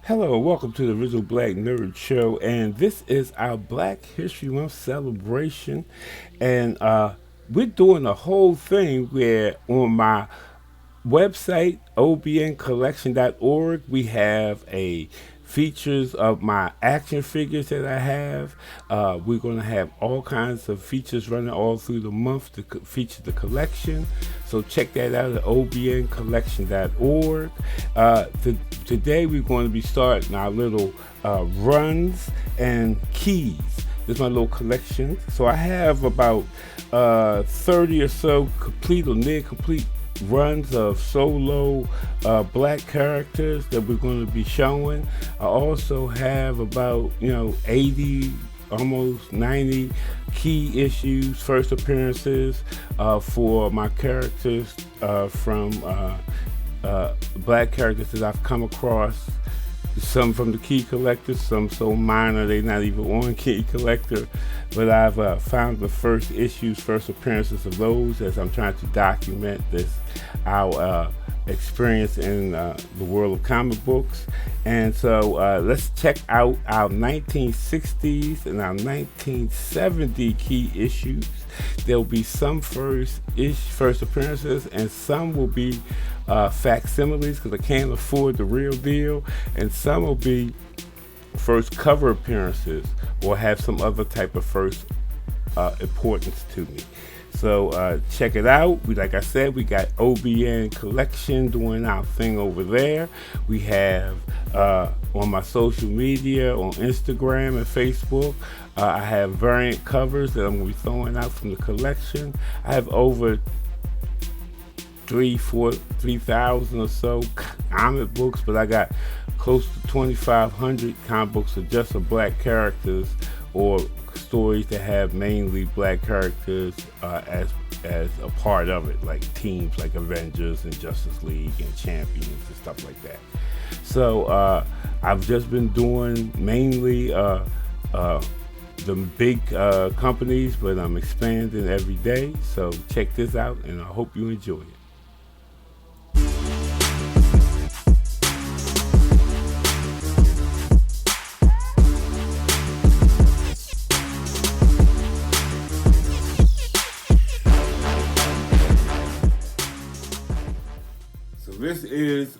Hello, welcome to the Original Black Nerd Show, and this is our Black History Month celebration. And we're doing the whole thing where on my website, obncollection.org, we have a features of my action figures that I have. We're going to have all kinds of features running all through the month to feature the collection. So check that out at obncollection.org. Today we're going to be starting our little runs and keys. This is my little collection. So I have about 30 or so complete or near complete runs of solo black characters that we're going to be showing. I also have about 80, almost 90 key issues, first appearances for my characters from black characters that I've come across. Some from the Key Collector, some so minor they're not even on Key Collector, but I've found the first issues, first appearances of those as I'm trying to document our experience in the world of comic books. And so let's check out our 1960s and our 1970 key issues. There'll be some first appearances, and some will be facsimiles because I can't afford the real deal, and some will be first cover appearances or have some other type of first importance to me. So check it out. Like I said, we got OBN Collection doing our thing over there. We have on my social media, on Instagram and Facebook, I have variant covers that I'm going to be throwing out from the collection. I have over 3,000 or so comic books, but I got close to 2,500 comic books of just of black characters or stories that have mainly black characters as a part of it, like teams like Avengers and Justice League and Champions and stuff like that. So I've just been doing mainly the big companies, but I'm expanding every day. So check this out, and I hope you enjoy it. This is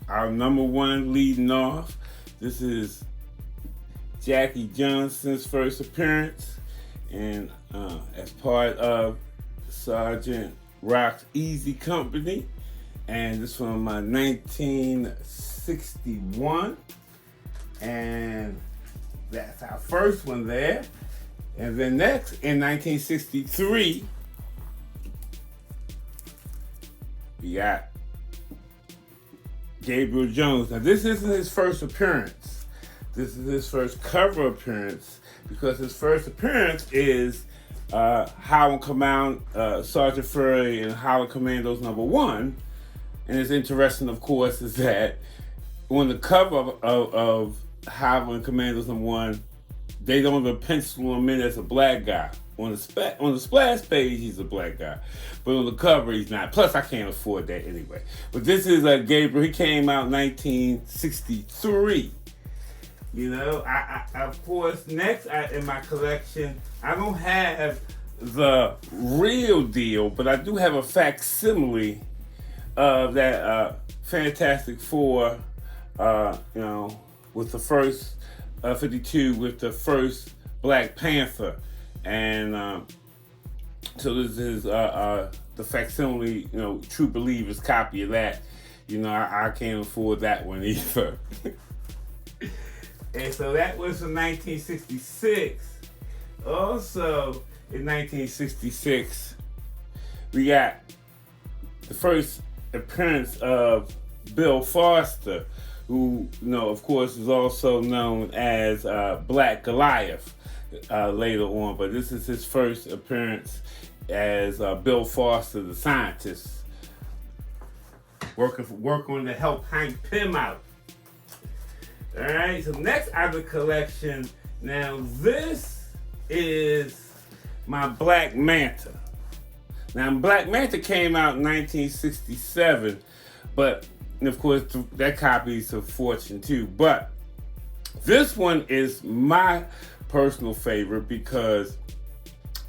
our number one leading off. This is Jackie Johnson's first appearance, and as part of Sergeant Rock's Easy Company, and this from my 1961, and that's our first one there. And then next in 1963, we got Gabriel Jones. Now this isn't his first appearance. This is his first cover appearance, because his first appearance is Howling Command, Sergeant Fury and Howling Commandos #1. And it's interesting, of course, is that on the cover of Howling Commandos #1, they don't even pencil him in as a black guy. On the splash page, he's a black guy, but on the cover, he's not. Plus, I can't afford that anyway. But this is Gabriel. He came out in 1963. I of course, next in my collection, I don't have the real deal, but I do have a facsimile of that Fantastic Four, with the first 52 with the first Black Panther. And so this is the facsimile, True Believers copy of that. I can't afford that one either. And so that was from 1966. Also in 1966, we got the first appearance of Bill Foster, who, of course, is also known as Black Goliath. Later on, but this is his first appearance as Bill Foster, the scientist, working to help Hank Pym out. All right, so next out of the collection, now this is my Black Manta. Now, Black Manta came out in 1967, but and of course, that copy is a fortune too. But this one is my personal favorite because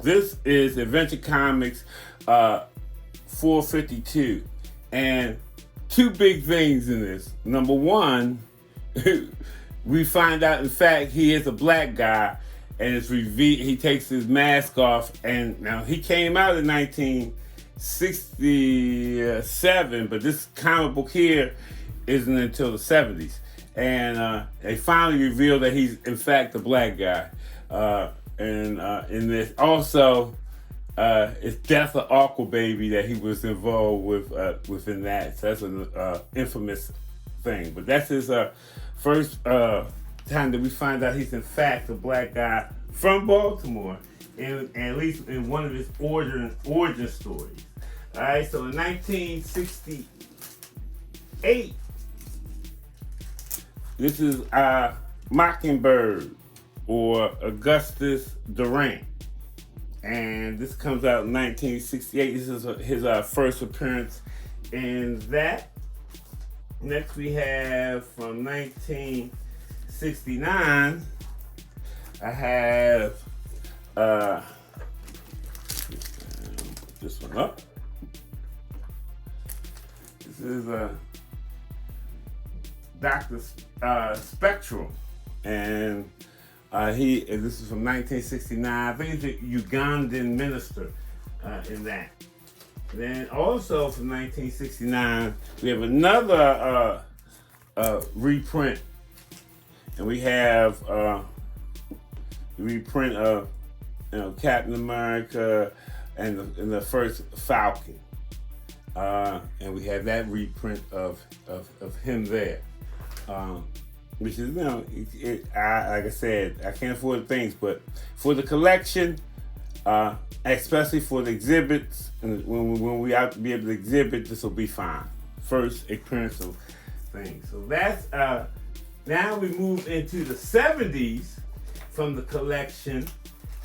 this is Adventure Comics 452. And two big things in this. Number one, we find out, in fact, he is a black guy, and it's he takes his mask off, and now he came out in 1967, but this comic book here isn't until the 70s. And they finally reveal that he's, in fact, a black guy. And in this, also, it's Death of Aqua Baby that he was involved with within that. So that's an infamous thing. But that's his first time that we find out he's in fact a black guy from Baltimore, and at least in one of his origin stories. All right, so in 1968, this is Mockingbird, or Augustus Durant. And this comes out in 1968. This is his first appearance in that. Next we have from 1969, I have, put this one up. This is Dr. Spectral. And this is from 1969. I think he's a Ugandan minister in that. Then also from 1969, we have another reprint, and we have the reprint of Captain America and the first Falcon, and we have that reprint of him there. Which is, like I said, I can't afford things, but for the collection, especially for the exhibits, and when we have to be able to exhibit, this will be fine. First appearance of things. So that's, now we move into the 70s from the collection,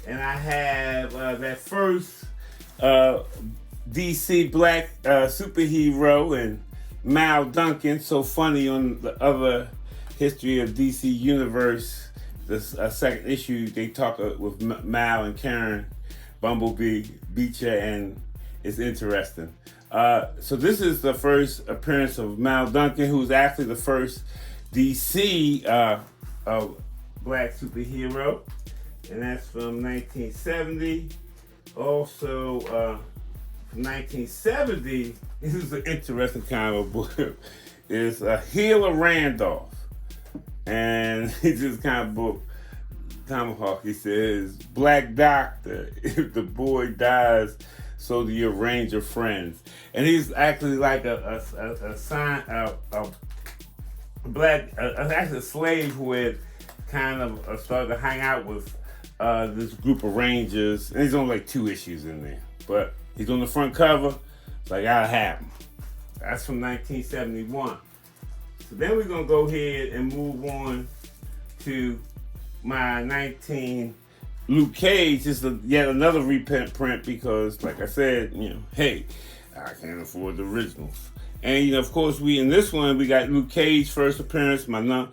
and I have that first DC black superhero and Mal Duncan, so funny on the other History of DC Universe, this second issue, they talk with Mal and Karen Bumblebee Beecher, and it's interesting. So this is the first appearance of Mal Duncan, who's actually the first DC black superhero, and that's from 1970. Also, from 1970, this is an interesting comic book. It's Healer Randolph. And it's this kind of book, Tomahawk, he says, Black Doctor, if the boy dies, so do your Ranger friends. And he's actually like a black, actually a slave who had kind of started to hang out with this group of Rangers. And he's only like 2 issues in there. But he's on the front cover, so I gotta have him. That's from 1971. So then we're going to go ahead and move on to my 19 Luke Cage. This is yet another reprint because, like I said, hey, I can't afford the originals. And, of course, in this one, we got Luke Cage first appearance, my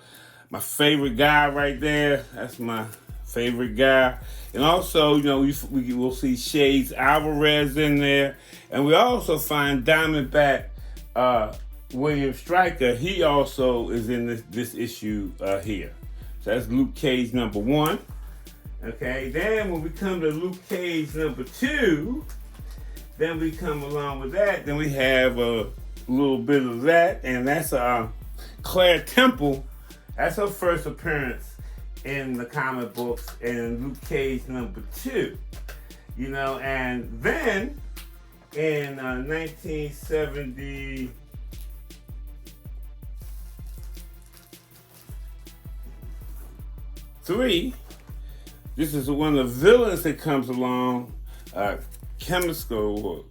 favorite guy right there. That's my favorite guy. And also, we will see Shades Alvarez in there. And we also find Diamondback William Stryker. He also is in this issue here. So that's Luke Cage number 1. Okay, then when we come to Luke Cage number 2, then we come along with that. Then we have a little bit of that, and that's Claire Temple. That's her first appearance in the comic books in Luke Cage number 2. And then in 1973, this is one of the villains that comes along, Chemistro,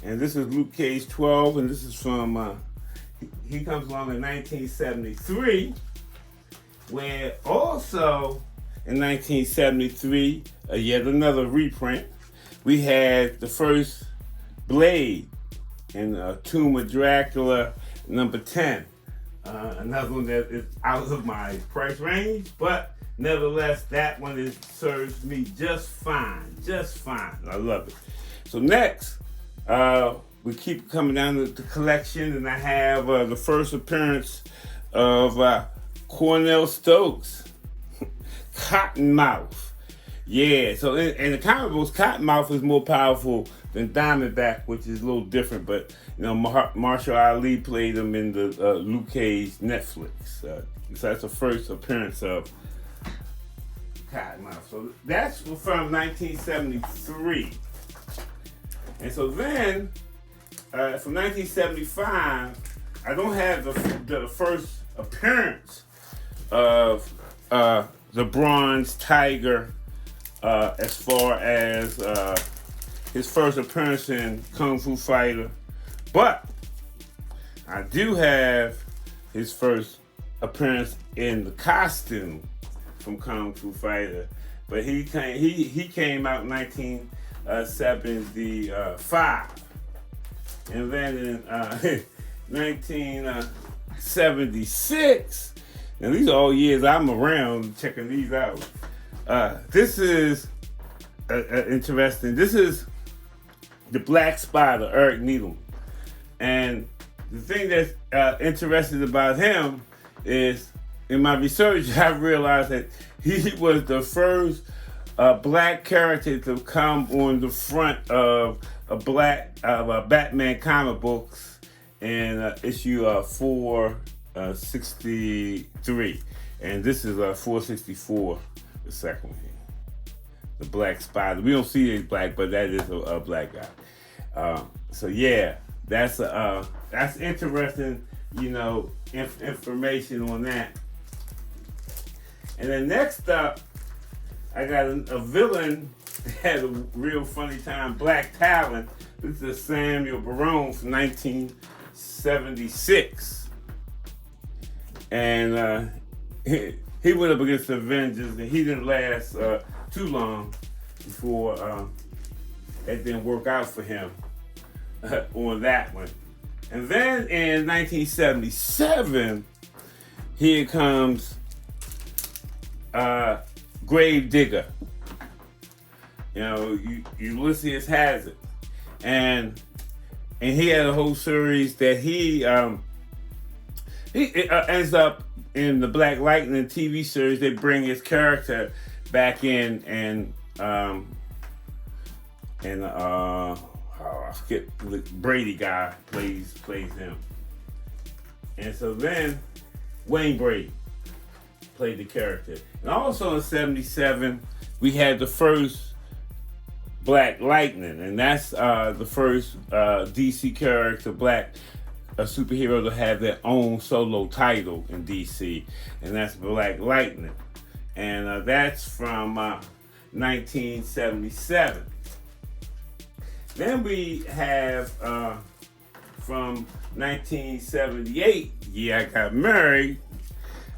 and this is Luke Cage 12, and this is from, he comes along in 1973, where also in 1973, yet another reprint, we had the first Blade and Tomb of Dracula, number 10. Another one that is out of my price range, but nevertheless, that one serves me just fine, just fine. I love it. So next, we keep coming down to the collection, and I have the first appearance of Cornell Stokes, Cottonmouth. Yeah, so in the comic books, Cottonmouth is more powerful than Diamondback, which is a little different. But you know, Marshall Ali played him in the Luke Cage Netflix. So that's the first appearance of Cottonmouth. So that's from 1973. And so then, from 1975, I don't have the first appearance of the Bronze Tiger. As far as his first appearance in Kung Fu Fighter, but I do have his first appearance in the costume from Kung Fu Fighter. But he came out in 1975, and then in 1976. Now these are all years I'm around checking these out. This is interesting. This is the Black Spider, Eric Needham. And the thing that's interesting about him is, in my research, I've realized that he was the first black character to come on the front of a Batman comic books in issue 463. And this is 464. The second one here, the Black Spider. We don't see he's black, but that is a black guy. So yeah, that's interesting. You know, information on that. And then next up, I got a villain that had a real funny time. Black Talon. This is Samuel Barone from 1976, and he went up against the Avengers, and he didn't last too long before it didn't work out for him on that one. And then in 1977, here comes Grave Digger. You know, Ulysses has it, and he had a whole series that he ends up. In the Black Lightning TV series, they bring his character back in, and I forget, the Brady guy plays him. And so then Wayne Brady played the character. And also in 77, we had the first Black Lightning, and that's the first DC character, a superhero to have their own solo title in DC, and that's Black Lightning. And that's from 1977. Then we have from 1978, year I got married,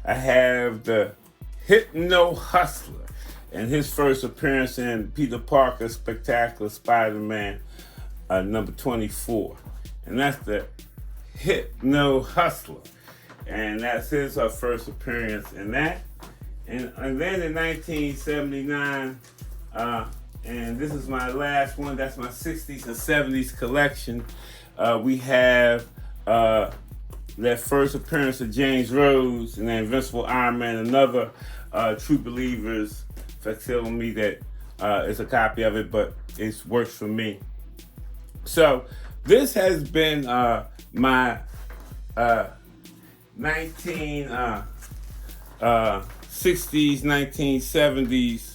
I have the Hypno Hustler, and his first appearance in Peter Parker's Spectacular Spider-Man number 24. And that's the Hypno Hustler, and that's his first appearance in that. And then in 1979, and this is my last one, that's my 60s and 70s collection, we have that first appearance of James Rhodes in the Invincible Iron Man, another True Believers facsimile that is a copy of it, but it works for me. So this has been my 1960s, 1970s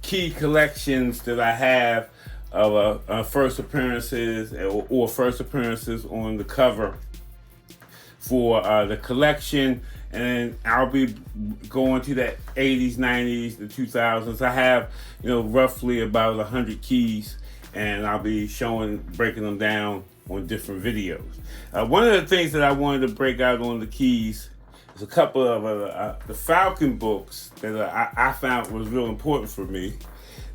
key collections that I have of first appearances or first appearances on the cover for the collection. And I'll be going to that 80s, 90s, the 2000s. I have, roughly about 100 keys, and I'll be breaking them down on different videos. One of the things that I wanted to break out on the keys is a couple of the Falcon books that I found was real important for me.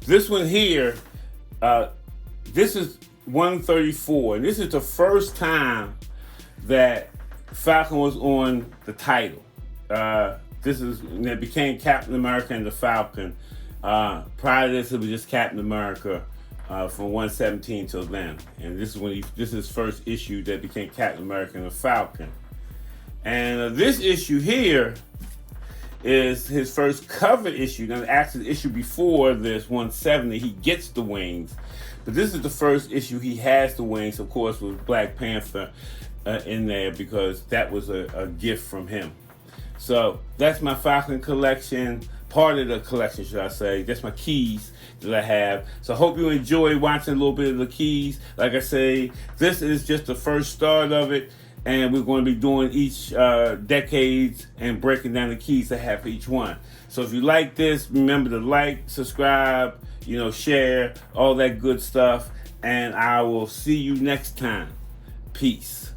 This one here Uh, this is 134, and this is the first time that Falcon was on the title. This is when it became Captain America and the Falcon. Prior to this, it was just Captain America from 117 till then, and this is his first issue that became Captain America and the Falcon. And this issue here is his first cover issue. Now, actually, the issue before this, 170, he gets the wings. But this is the first issue he has the wings, of course, with Black Panther in there, because that was a gift from him. So that's my Falcon collection, part of the collection, should I say. That's my keys that I have. So I hope you enjoy watching a little bit of the keys. Like I say, this is just the first start of it. And we're going to be doing each decades and breaking down the keys I have for each one. So if you like this, remember to like, subscribe, share, all that good stuff. And I will see you next time. Peace.